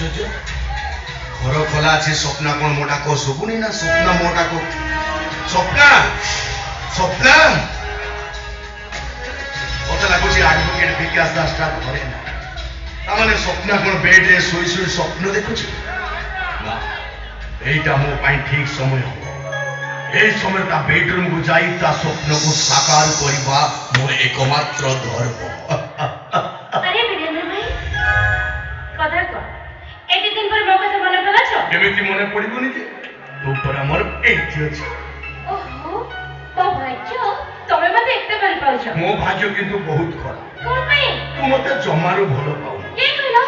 ଆଶ୍ଚର୍ଯ୍ୟ ଘର ଖୋଲା ଅଛି ସ୍ୱପ୍ନା କଣ ମୋ ଡାକ ଶୁଭୁନି ନା ସ୍ୱପ୍ନା ମୋ ଡାକ ସ୍ୱପ୍ନା ସ୍ୱପ୍ନା ମତେ ଲାଗୁଛି ଆଡଭୋକେଟ ବିକାଶ ଦାସଟା ଘରେ ନା ତାମାନେ ସ୍ୱପ୍ନା କଣ ବେଡରେ ଶୋଇ ଶୋଇ ସ୍ୱପ୍ନ ଦେଖୁଛି ନା এইটা ମୋ ପାଇଁ ଠିକ ସମୟ ହବ এই সময় তা বেডরুম কু যাই তা স্বপ্নকু সাকার করিবা মোর একমাত্র ধর্ম আরে বীরেন্দ্র ভাই কথা কর এতে দিন পর মো কথা মনে পড়াছ কেমিতি মনে পড়িবনি যে তো পর আমার এইটি আছে ওহো তো ভাগ্য তুমি মতে এতে ভাল পাউছ মো ভাগ্য কিন্তু বহুত খরাপ কোন পাই তু মতে জমারু ভাল পাও কে কইলো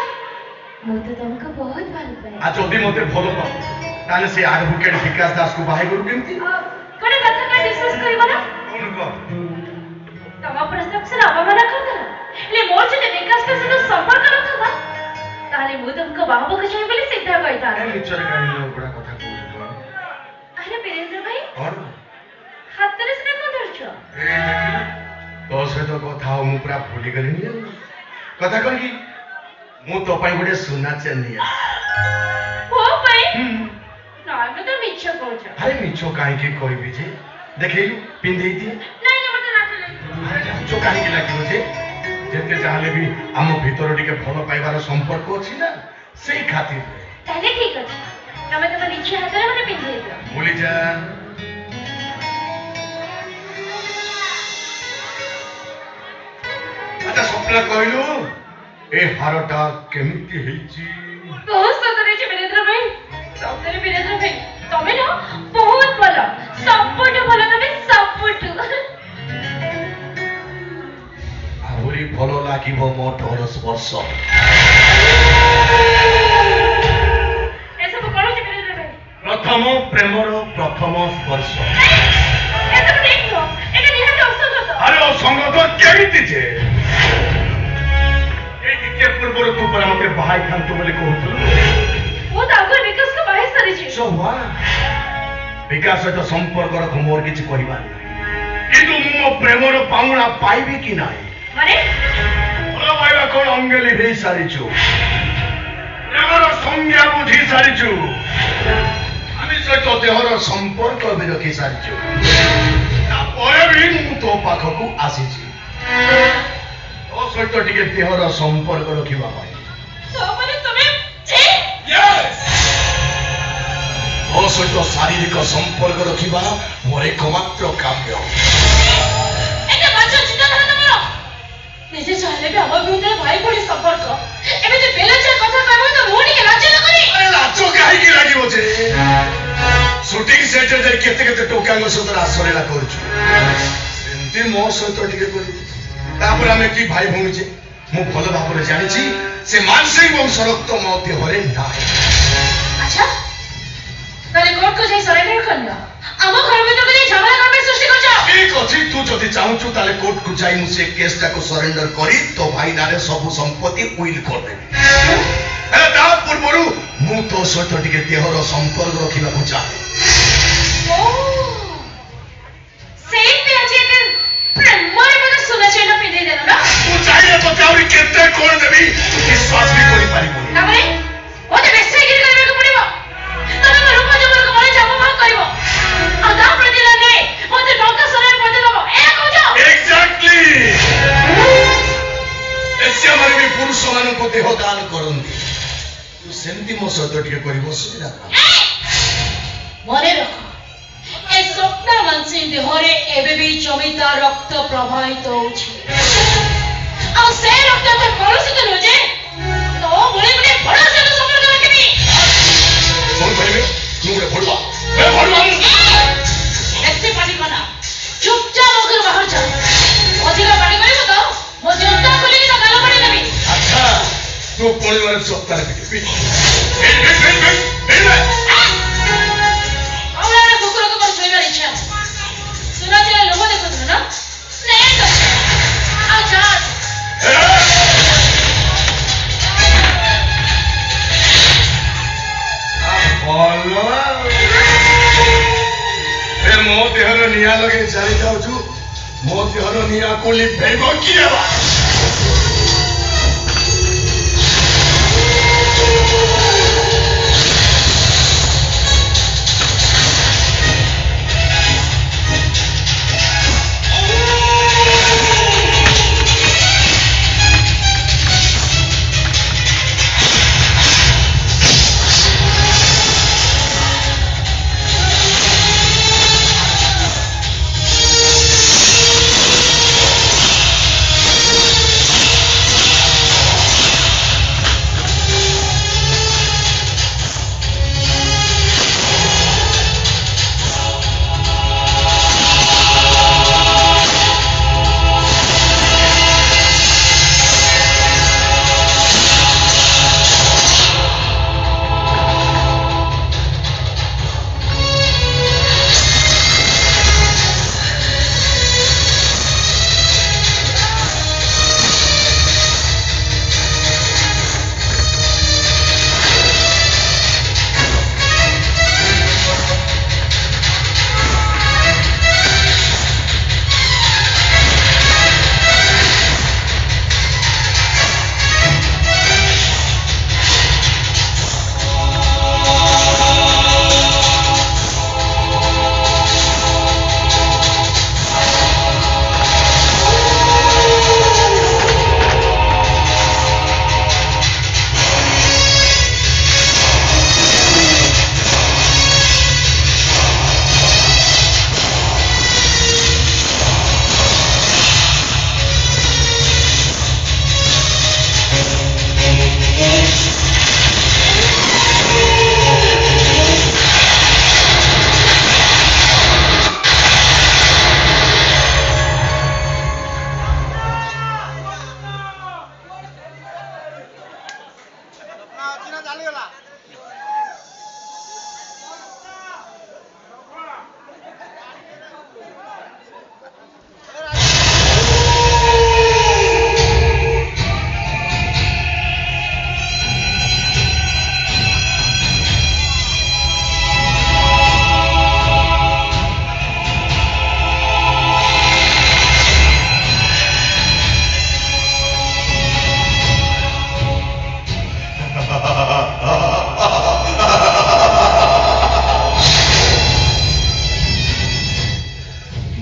মো তো তোমাকে বহুত ভাল পাই আ যদি মতে ভাল পাও তাহলে সে অ্যাডভোকেট বিকাশ দাস কু বাহাই করু কেমতি কোন কথা কা ডিসকাস করিব না কোন কো তোমা প্রস্তাব সে অবমাননা করদা লে মোর যদি বিকাশ কা সঙ্গে সম্পর্ক রখবা তাহলে মু তোমাকে বাহাবকে চাই বলে সিদ্ধা কইতা নিচরে কাহিনী উপরা কথা কইছো আরে বীরেন্দ্র ভাই আর হাতরে সে কোন ধরছ এই দেখি তো সହିତ কথা ମୁଁ ପୁରା ଭୁଲି ଗଲିନି କଥା କଣ କି ମୁଁ ତୋ ପାଇଁ ଗୋଟେ ସୁନା ଚେନ୍ ନେଇ ଓ ଭାଇ না আমি তো মিছ কইছ আরে মিছ কাହିଁକି କହିବି ଯେ ଦେଖେଇଲୁ ପିନ୍ଧେଇ ଦିଏ নাই না মতে রাতে নাই আরে ମିଛ କାହିଁକି ଲାଗିବ ଯେ ଯେତେ ଯାହାହେଲେ ବି ଆମ ଭିତରେ ଟିକେ ଭଲ ପାଇବାର ସମ୍ପର୍କ ଅଛି ନା ସେଇ ଖାତିର তাহলে ঠিক আছে তুমি তোমার ইচ্ছে হাতরে মনে পিন্ধিয়ে দিও ভুলি যা আচ্ছা স্বপ্না କହିଲୁ ଏ ହାରଟା କେମିତି ହେଇଛି ବହୁତ ସୁନ୍ଦର ହେଇଛି ବୀରେନ୍ଦ୍ର ଭାଇ ସତରେ ବୀରେନ୍ଦ୍ର ଭାଇ ତମେ ନା ବହୁତ ଭଲ ସବୁଠୁ ଭଲ ତମେ ସବୁଠୁ ଆହୁରି ଭଲ ଲାଗିବ ମୋ ଠୋର ସ୍ପର୍ଶ ଏସବୁ କଣ ଅଛି ବୀରେନ୍ଦ୍ର ଭାଇ ପ୍ରଥମ ପ୍ରେମର ପ୍ରଥମ ସ୍ପର୍ଶ ଏସବୁ ଦେଖ এটা ନିହାତି ଅସଙ୍ଗତ ଆରେ ଅସଙ୍ଗତ କେମିତି ଯେ এই ଟିକେ ପୂର୍ବରୁ ତୁ ପରା ମତେ ବାହାଇ ଥାନ୍ତୁ ବୋଲି କହୁଥିଲୁ ମୁଁ ତ ଆଗରୁ ବିକାଶକୁ ବାହାଇ ସାରିଛି ବିକାଶ ସହିତ ସମ୍ପର୍କ ରଖ ମୋର କିଛି କହିବାର ନାହିଁ କିନ୍ତୁ ମୁଁ ମୋ ପ୍ରେମର ପାଉଣା ପାଇବି କି ନାହିଁ ମାନେ ଭଲ ପାଇବା କଣ ଅଙ୍ଗେଲି ହେଇ ସାରିଛୁ ପ୍ରେମର ସଂଜ୍ଞା ବୁଝି ସାରିଛୁ ଆମେ ସହିତ ଦେହର ସମ୍ପର୍କ ବି ରଖି ସାରିଛୁ ତାପରେ ବି ମୁଁ ତୋ ପାଖକୁ ଆସିଛି ତୋ ସହିତ ଟିକେ ଦେହର ସମ୍ପର୍କ ରଖିବା ପାଇଁ ମାନେ ତମେ ତୋ ସହିତ ଶାରୀରିକ ସମ୍ପର୍କ ରଖିବା ମୋର ଏକମାତ୍ର କାମ୍ୟ ଏତେ ବାଜେ ଚିନ୍ତାଧାରା ତମର ନିଜେ ଚାହିଁଲେ ବି ଆମ ଭିତରେ ଭାଇ ଭଳି ସମ୍ପର୍କ ଏମିତି ବେଲଚା କଥା କହିବ ତ ମୁଁ ଟିକେ ଲାଜ ଲାଗନି ଆରେ ଲାଜ କାହିଁକି ଲାଗିବ ଯେ ସୁଟିଂ ସେଟରେ ଯାଇ କେତେ କେତେ ଟୋକାଙ୍କ ସହିତ ରାସଲୀଳା କରୁଛୁ ସେମିତି ମୋ ସହିତ ଟିକେ କରିବୁ ତାପରେ ଆମେ କି ଭାଇ ଭଉଣୀ ଯେ ମୁଁ ଭଲ ଭାବରେ ଜାଣିଛି ସେ ମାନସିଂ ବଂଶ ରକ୍ତ ମୋ ଦେହରେ ନାହିଁ ଆଚ୍ଛା ତାହେଲେ କୋର୍ଟକୁ ଯାଇ ସରେଣ୍ଡର କରିଲ ଆମ ଘର ଭିତରକୁ ଯାଇ ଝଗଡ଼ା କଣ ପାଇଁ ସୃଷ୍ଟି କରୁଛ ଠିକ ଅଛି ତୁ ଯଦି ଚାହୁଁଛୁ ତାହେଲେ କୋର୍ଟକୁ ଯାଇ ମୁଁ ସେ କେସଟାକୁ ସରେଣ୍ଡର କରି ତୋ ଭାଇ ନାଁରେ ସବୁ ସମ୍ପତ୍ତି ଉଇଲ୍ କରିଦେବି ହେଲେ ତା ପୂର୍ବରୁ ମୁଁ ତୋ ସହିତ ଟିକେ ଦେହର ସମ୍ପର୍କ ରଖିବାକୁ ଚାହେଁ ସେଇଥିପାଇଁ ଆଜି ଏତେ ପ୍ରେମରେ ମୋତେ ସୁନା ଚେନ୍ ପିନ୍ଧେଇ ଦେଲ ନା ମୁଁ ଚାହିଁଲେ ତୋତେ ଆହୁରି କେତେ କଣ ଦେବି ତୁ ବିଶ୍ୱାସ ବି କରିପାରିବୁନି ତାପରେ ମୋତେ ବେଶ୍ୟାଗିରି କରିବାକୁ ପଡ଼ିବ ତମେ ମୋ ରୂପ ଜୀବନକୁ ମନେ ଜପମାଳ କରିବ ଆଉ ତା ପ୍ରତିଦାନରେ ମୋତେ ଟଙ୍କା ସରାରେ ମଧ୍ୟ ଦେବ ଏହା କହୁଛ ଏକ୍ସାକ୍ଟଲି ଏସିଆମାନେ ବି ପୁରୁଷମାନଙ୍କୁ ଦେହ ଦାନ କରନ୍ତି ତୁ ସେମିତି ମୋ ସହିତ ଟିକେ କରିବ ସୁବିଧା ମନେ ରଖ ଏ ସ୍ୱପ୍ନ ମାନସୀ ଦେହରେ ଏବେ ବି ଜମିତା ରକ୍ତ ପ୍ରବାହିତ ହେଉଛି ଆଉ ସେ ରକ୍ତ ଏତେ କଳୁଷିତ ନୁହେଁ ଯେ ତୋ ଭଳି ଗୋଟେ ବଡ଼ ସହିତ ସମ୍ପର୍କ ରଖିବି କଣ କହିବେ ମୁଁ ଗୋଟେ ଭଡ଼ୁଆ ବେଶୀ ପାଟି କନା ଚୁପଚାପ ମୋ ଘରୁ ବାହାର ଯା ଅଧିକ ପାଟି କରିବ ତ ମୋ ଜୋତା ଖୋଲିକି ତା ଗାଲ ପାଣି ଦେବି ଆଚ୍ଛା ତୁ ପୁଣି ମାନେ ସପ୍ତାହରେ ପିଟିବି କୁକୁରକୁ ମୋର ଶୋଇବାର ଇଚ୍ଛା ସୁନା ଥିଲା ଲୋଭ ଦେଖୁଥିଲୁ ନା ଆଉ ଯା ମୋ ଦେହର ନିଆଁ ଲଗେଇ ଚାଲି ଯାଉଛୁ ମୋ ଦେହର ନିଆଁକୁ ଲିଭେଇବ କିଏ ବା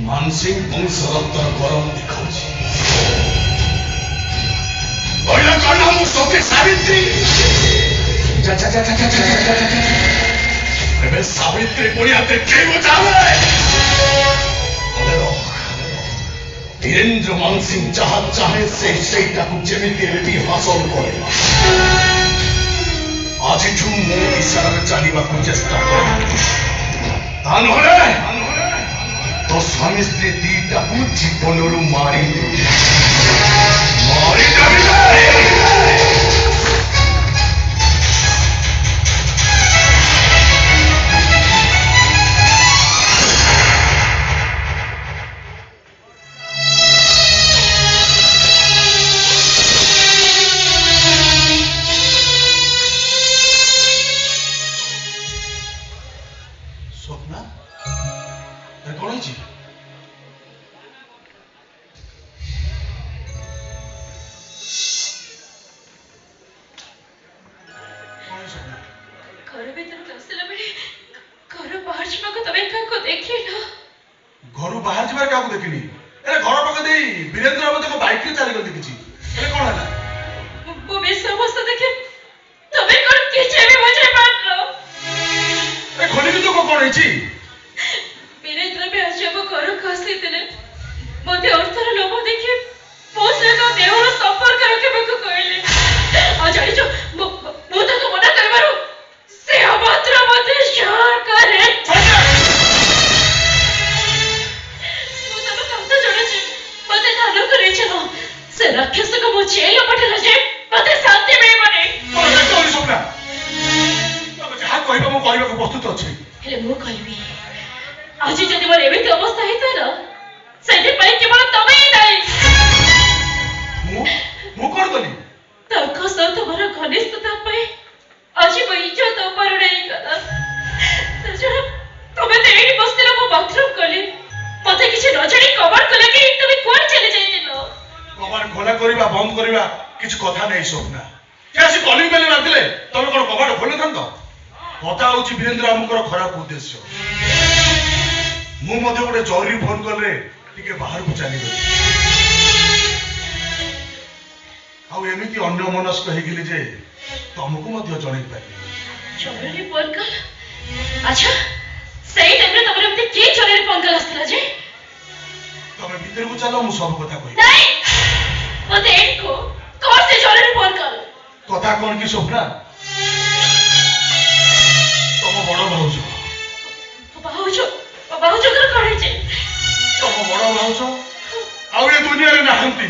मानसिंह बंशरत्तर गरम दिखाऊची पहिला कन्या मु सोके सावित्री जा जा जा जा जा जा जा अबे सावित्री पुण्याते के बचावे धीरेन्द्र मानसिंह जहा चाहे ସେଇଟା କୁ ଯେମିତି ହେଲେ ବି ହାସଲ କରିବା ଆଜିଠୁ ମୋ ଇଶାରାରେ ଚାଲିବାକୁ ଚେଷ୍ଟା କର ତା ନହେଲେ तो स्वामी स्त्री दीटा को जीवनरू मारी मारी स्वप्ना कौन जी घर भीतर आसला बेले घर बाहर जावा तबे काको देखिलो घर बाहर जबार काको देखिनी अरे घर पाके देई वीरेंद्र बाबू देखो बाइक रे चली गल देखिची अरे कोन हला वो बेस अवस्था देखे तबे कोन किचे भी मुझे मारलो ए खोली के तो कोन हेची वीरेंद्र भी आज वो घर कासी तले मते अर्थर लोभ देखि पोसे तो देहर संपर्क रखे बको कहले आ जानि जो मु तो मना करबारो से अभद्र मते शार करे मु तब कमता जोड़े छे मते धानो करे छलो से राक्षस को मु जेल पठेला जे मते शांति मिले माने अरे कोन स्वप्ना तब जहा कहबा मु कहबा को प्रस्तुत अछि हेले मु कहबी आज जदि मोर एबे अवस्था हेता न सेति पई केवल तमे ही नाही मु कोन कली ताको सत मोर घनिष्ठता पई आज मो इज्जत ऊपर उड़ाई गला तजरा तमे ते एठी बसतिला मो बाथरूम कली मते किछि न जानि कवर कले कि तमे कोन चले जाइतिलो कबाड़ खोला करबा बंद करबा किछ कथा नै स्वप्ना ସେ ଆସି କଲିଂ ବେଲ୍ ମାରିଥିଲେ ତମେ କଣ କବାଟ ଖୋଲିଥାନ୍ତ? କଥା ହଉଛି ବୀରେନ୍ଦ୍ର ବାବୁଙ୍କର ଖରାପ ଉଦ୍ଦେଶ୍ୟ। ମୁଁ ମଧ୍ୟ ଗୋଟେ ଜରୁରୀ ଫୋନ କଲରେ ଟିକେ ବାହାରକୁ ଚାଲିଗଲି। ଆଉ ଏମିତି ଅନ୍ୟମନସ୍କ ହେଇଗଲି ଯେ ତମକୁ ମଧ୍ୟ ଜଣେଇ ପାରିଲି। ଜରୁରୀ ଫୋନ କଲ? ଆଚ୍ଛା, ସେଇ ଟାଇମରେ ତମର ଏମିତି କି ଜରୁରୀ ଫୋନ କଲ ଆସିଥିଲା ଯେ? ତମେ ଭିତରକୁ ଚାଲ, ମୁଁ ସବୁ କଥା କହିବି। ନାଇଁ, ମୋତେ ଏଠୁ କଣ ସେ ଜରୁରୀ ଫୋନ କଲ? କଥା କଣ କି ସ୍ୱପ୍ନା? ତମ ବଡ ଭାଉଜ ଭାଉଜଙ୍କର କଣ ହେଇଛି? ତମ ବଡ ଭାଉଜ ଆଉ ଏ ଦୁନିଆରେ ନାହାନ୍ତି।